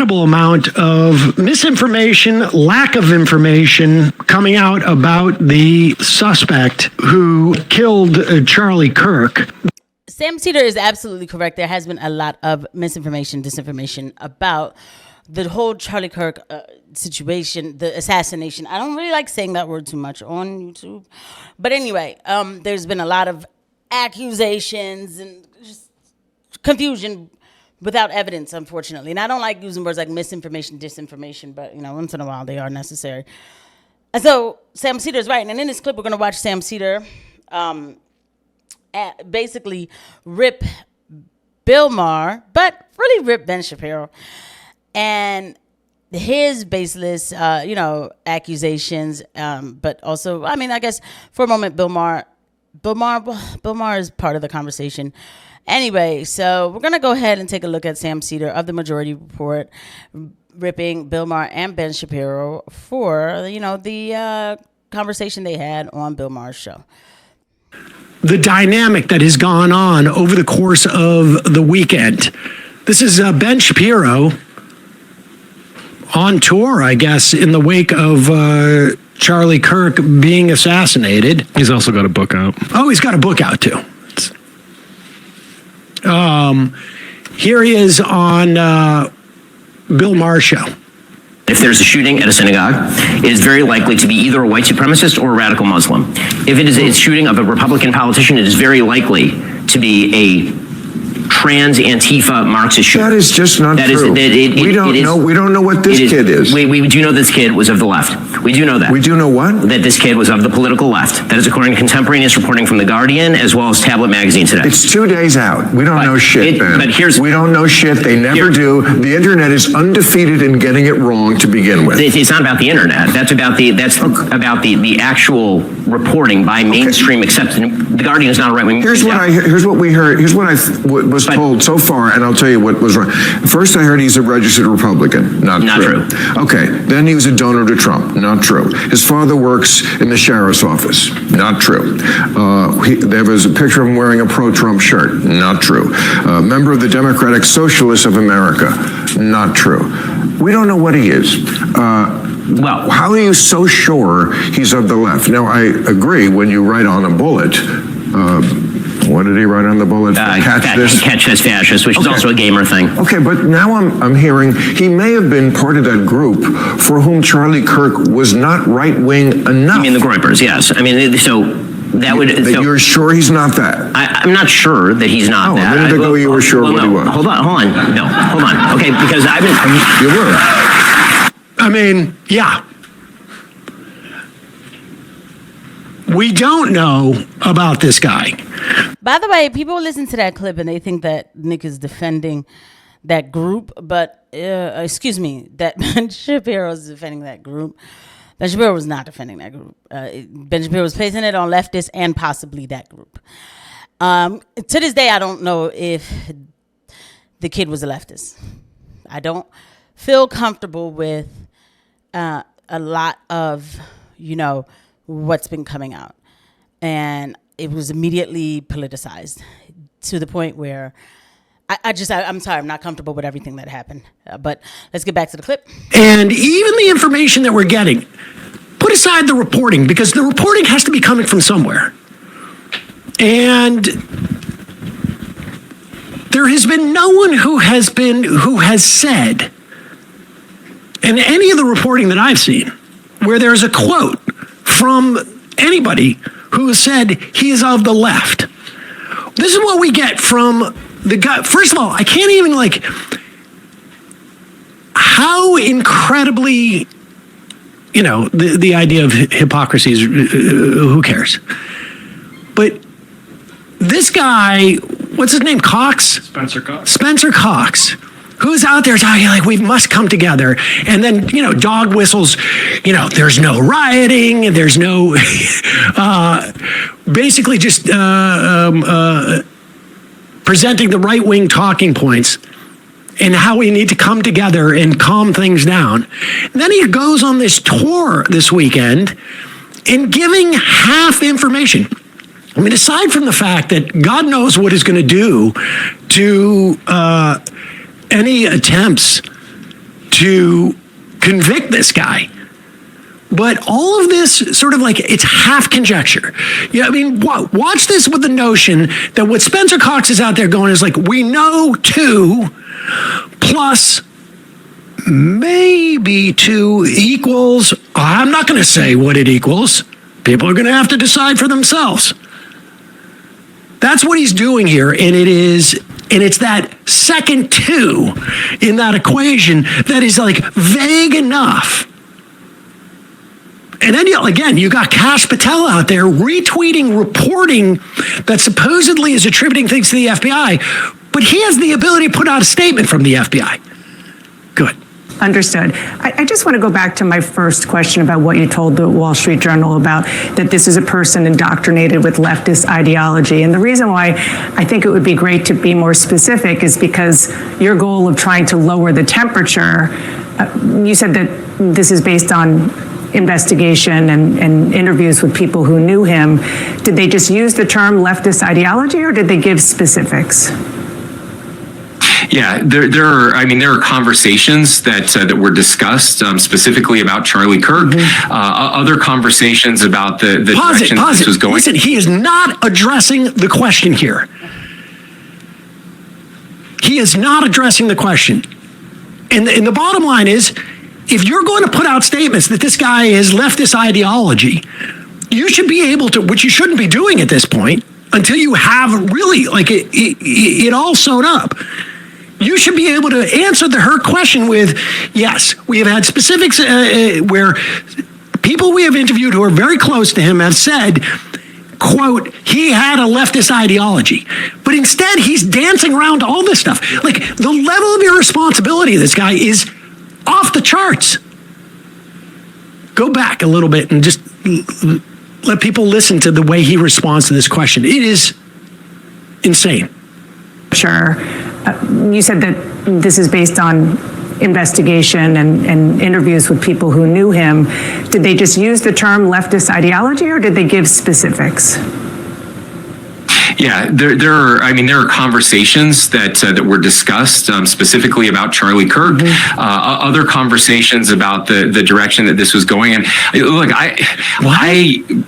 incredible amount of misinformation, lack of information coming out about the suspect who killed Charlie Kirk. Sam Seder is absolutely correct. There has been a lot of misinformation, disinformation about the whole Charlie Kirk situation, the assassination. I don't really like saying that word too much on YouTube. But anyway, there's been a lot of accusations and just confusion without evidence, unfortunately. And I don't like using words like misinformation, disinformation, but, once in a while they are necessary. And so Sam Seder is right. And in this clip, we're going to watch Sam Seder basically rip Bill Maher, but really rip Ben Shapiro. And his baseless, accusations, but also, I guess for a moment, Bill Maher is part of the conversation. Anyway, so we're going to go ahead and take a look at Sam Seder of the Majority Report ripping Bill Maher and Ben Shapiro for, the conversation they had on Bill Maher's show. The dynamic that has gone on over the course of the weekend. This is Ben Shapiro on tour, I guess, in the wake of Charlie Kirk being assassinated. He's also got a book out. Oh, he's got a book out, too. Here he is on Bill Maher's show. If there's a shooting at a synagogue, it is very likely to be either a white supremacist or a radical Muslim. If it is a shooting of a Republican politician, it is very likely to be a trans Antifa Marxist shooter. That is just not true. We don't know what this kid is. We do know this kid was of the left. We do know that. We do know what? That this kid was of the political left. That is according to contemporaneous reporting from The Guardian as well as Tablet Magazine today. It's 2 days out. We don't know shit, man. But we don't know shit. They never do. The internet is undefeated in getting it wrong to begin with. It's not about the internet. That's about the actual reporting by mainstream acceptance. The Guardian is not a right-wing. Here's what we heard. Here's what I was told so far, and I'll tell you what was wrong. First, I heard he's a registered Republican. Not true. Okay. Then he was a donor to Trump. Not true. His father works in the sheriff's office. Not true. There was a picture of him wearing a pro-Trump shirt. Not true. Member of the Democratic Socialists of America. Not true. We don't know what he is. Well, how are you so sure he's of the left? Now, I agree when you write on a bullet, what did he write on the bullet? Catch this fascist, which is also a gamer thing. Okay, but now I'm hearing he may have been part of that group for whom Charlie Kirk was not right-wing enough. You mean the Groypers, yes. I mean, so that would... you're sure he's not that? I'm not sure that he's not that. A minute ago you were sure what he was. Hold on. No, hold on. Okay, because I've been... You were. I mean, yeah. We don't know about this guy. By the way, people listen to that clip and they think that Nick is defending that group, but that Ben Shapiro is defending that group. Ben Shapiro was not defending that group. Ben Shapiro was placing it on leftists and possibly that group. To this day, I don't know if the kid was a leftist. I don't feel comfortable with a lot of, what's been coming out. And it was immediately politicized to the point where I'm sorry, I'm not comfortable with everything that happened. But let's get back to the clip. And even the information that we're getting, put aside the reporting, because the reporting has to be coming from somewhere. And there has been no one who has said, in any of the reporting that I've seen, where there's a quote from anybody who has said he is of the left. This is what we get from the guy. First of all, I can't even how incredibly, the idea of hypocrisy is, who cares? But this guy, what's his name? Spencer Cox. Who's out there talking we must come together, and then dog whistles, there's no rioting, there's no basically just presenting the right-wing talking points and how we need to come together and calm things down. And then he goes on this tour this weekend and giving half information. I mean, aside from the fact that God knows what he's going to do to any attempts to convict this guy. But all of this sort of like, it's half conjecture. Yeah, I mean, watch this with the notion that what Spencer Cox is out there going is like, we know 2 plus maybe 2 equals, I'm not going to say what it equals. People are going to have to decide for themselves. That's what he's doing here, and it's that second 2 in that equation that is like vague enough. And then, again, you got Kash Patel out there retweeting, reporting that supposedly is attributing things to the FBI, but he has the ability to put out a statement from the FBI. Good. Understood. I just want to go back to my first question about what you told the Wall Street Journal about that this is a person indoctrinated with leftist ideology. And the reason why I think it would be great to be more specific is because your goal of trying to lower the temperature, you said that this is based on investigation and interviews with people who knew him. Did they just use the term leftist ideology, or did they give specifics? Yeah, there are conversations that were discussed specifically about Charlie Kirk. Other conversations about the direction this was going. Listen, he is not addressing the question here. He is not addressing the question. And the bottom line is, if you're going to put out statements that this guy is leftist ideology, you should be able to, which you shouldn't be doing at this point until you have really like it all sewn up. You should be able to answer her question with, yes, we have had specifics where people we have interviewed who are very close to him have said, quote, he had a leftist ideology. But instead, he's dancing around all this stuff. Like, the level of irresponsibility of this guy is off the charts. Go back a little bit and just let people listen to the way he responds to this question. It is insane. Sure. You said that this is based on investigation and interviews with people who knew him. Did they just use the term leftist ideology, or did they give specifics? Yeah, there are conversations that were discussed specifically about Charlie Kirk. Other conversations about the direction that this was going. And look,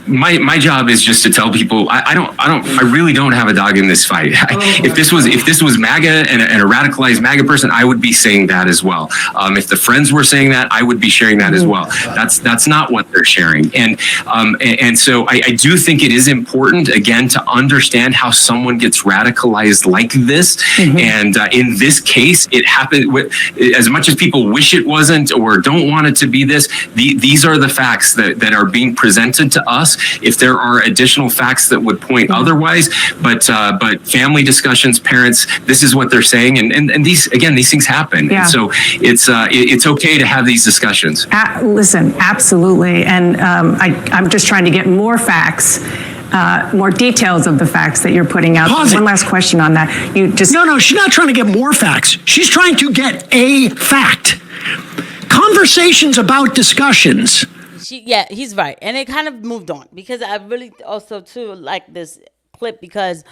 my job is just to tell people I really don't have a dog in this fight. If this was MAGA and a radicalized MAGA person, I would be saying that as well. If the Friends were saying that, I would be sharing that as well. That's not what they're sharing. And so I do think it is important, again, to understand how someone gets radicalized like this. And in this case, it happened with, as much as people wish it wasn't or don't want it to be this, these are the facts that are being presented to us. If there are additional facts that would point otherwise, but family discussions, parents, this is what they're saying. And these things happen. Yeah. And so it's okay to have these discussions. Listen, absolutely. And I'm just trying to get more facts. More details of the facts that you're putting out. One last question on that. No, she's not trying to get more facts. She's trying to get a fact. Conversations about discussions. He's right. And it kind of moved on because I really also too like this clip because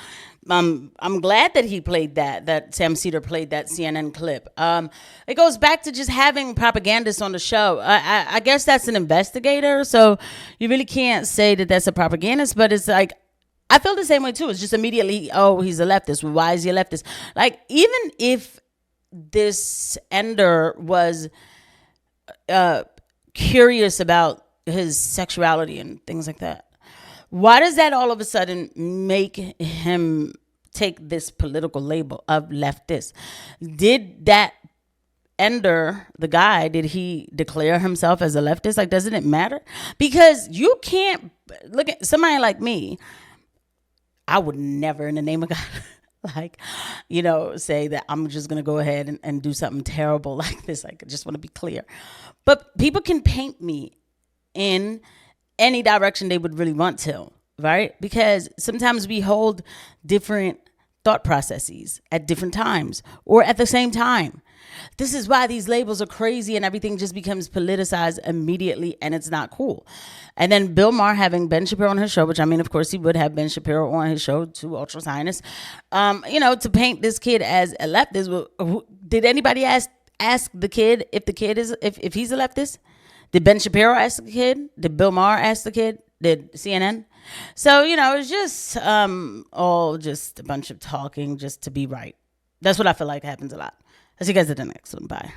I'm glad that he played that Sam Seder played that CNN clip. It goes back to just having propagandists on the show. I guess that's an investigator, so you really can't say that that's a propagandist, but it's like, I feel the same way too. It's just immediately, oh, he's a leftist. Well, why is he a leftist? Like, even if this Ender was curious about his sexuality and things like that, why does that all of a sudden make him take this political label of leftist? Did that Ender, the guy, did he declare himself as a leftist? Like, doesn't it matter? Because you can't look at somebody like me. I would never, in the name of God, say that I'm just going to go ahead and do something terrible like this. I just want to be clear. But people can paint me in any direction they would really want to, right? Because sometimes we hold different thought processes at different times or at the same time. This is why these labels are crazy and everything just becomes politicized immediately, and it's not cool. And then Bill Maher having Ben Shapiro on his show, which, I mean, of course he would have Ben Shapiro on his show, two ultra-Zionists, to paint this kid as a leftist. Did anybody ask ask the kid if the kid is if he's a leftist? Did Ben Shapiro ask the kid? Did Bill Maher ask the kid? Did CNN? So, it's just all just a bunch of talking just to be right. That's what I feel like happens a lot. I'll see you guys at the next one. Bye.